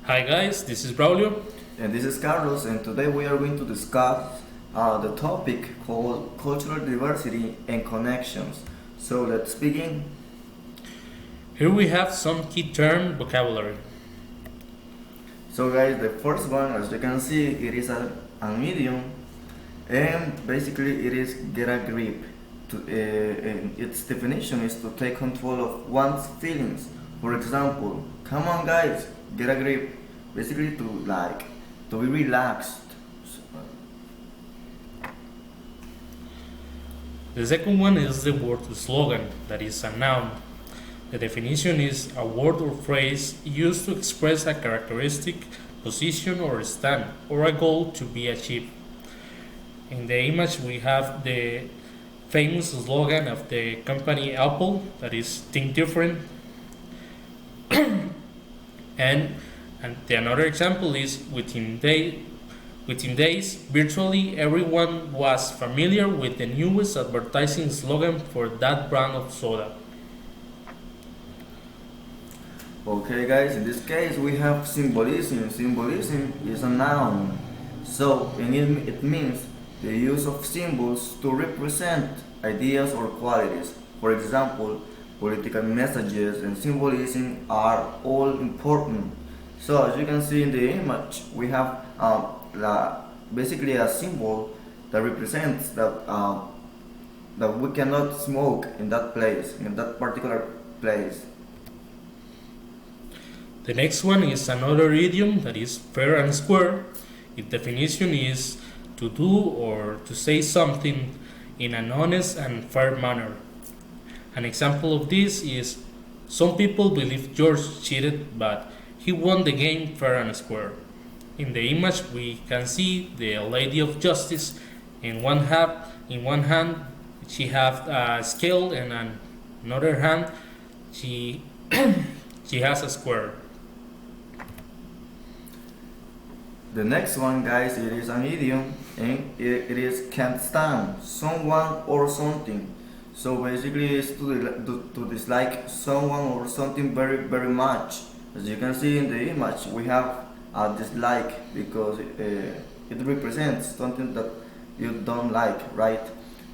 Hi guys, this is Braulio. And this is Carlos, and today we are going to discuss the topic called cultural diversity and connections. So let's begin. Here we have some key term vocabulary. So, guys, the first one, as you can see, it is an idiom, and basically it is get a grip. And its definition is to take control of one's feelings. For example, come on, guys, get a grip. Basically, to be relaxed. The second one is the word slogan, that is a noun. The definition is a word or phrase used to express a characteristic, position or stand, or a goal to be achieved. In the image we have the famous slogan of the company Apple, that is think different. and the another example is within days, virtually everyone was familiar with the newest advertising slogan for that brand of soda. Okay, guys, in this case we have symbolism. Symbolism is a noun. So, and it means the use of symbols to represent ideas or qualities. For example, political messages and symbolism are all important. So, as you can see in the image, we have basically a symbol that represents that we cannot smoke in that place, in that particular place. The next one is another idiom, that is fair and square. Its definition is to do or to say something in an honest and fair manner. An example of this is some people believe George cheated, but he won the game fair and square. In the image we can see the Lady of Justice. In one hand she has a scale, and on another hand she she has a square. The next one, guys, it is an idiom, and it is can't stand someone or something. So basically, it's to dislike someone or something very, very much. As you can see in the image, we have a dislike because it represents something that you don't like, right?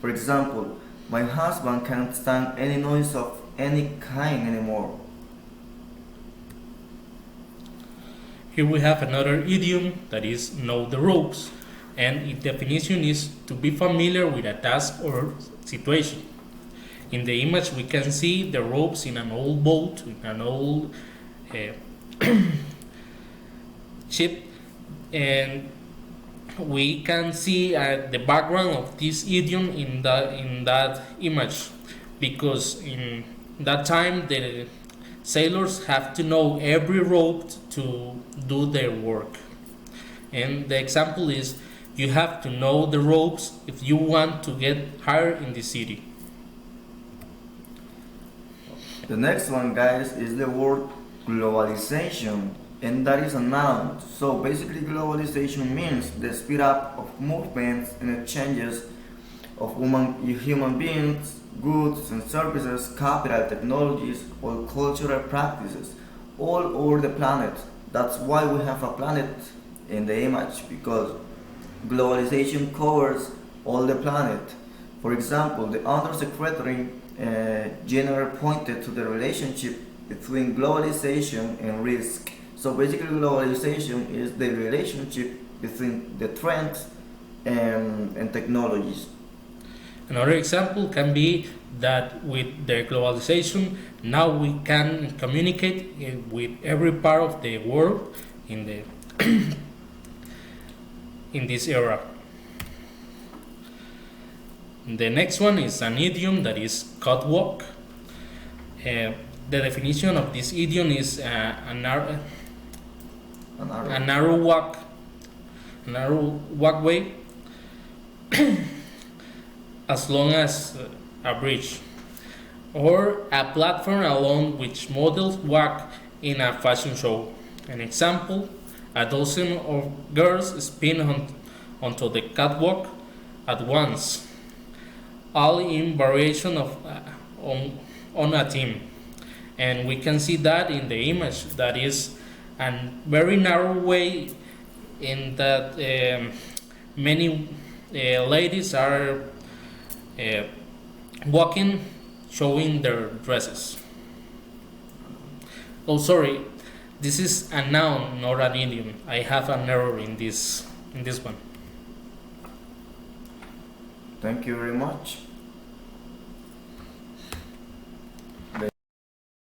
For example, my husband can't stand any noise of any kind anymore. Here we have another idiom, that is know the ropes, and its definition is to be familiar with a task or situation. In the image we can see the ropes in an old boat, in an old ship, and we can see the background of this idiom in that image, because in that time the sailors have to know every rope to do their work. And the example is you have to know the ropes if you want to get higher in the city. The next one, guys, is the word globalization, and that is a noun. So basically, globalization means the speed up of movements and exchanges of human beings, goods and services, capital, technologies, or cultural practices all over the planet. That's why we have a planet in the image, because globalization covers all the planet. For example, the Undersecretary General pointed to the relationship between globalization and risk. So basically, globalization is the relationship between the trends and technologies. Another example can be that with the globalization, now we can communicate with every part of the world in the in this era. The next one is an idiom, that is catwalk. The definition of this idiom is a narrow walkway as long as a bridge, or a platform along which models walk in a fashion show. An example, a dozen of girls spin onto the catwalk at once, all in variation of on a theme. And we can see that in the image, that is and very narrow way in that many ladies are uh, walking, showing their dresses. Oh, sorry, this is a noun, not an idiom. I have an error in this one. Thank you very much.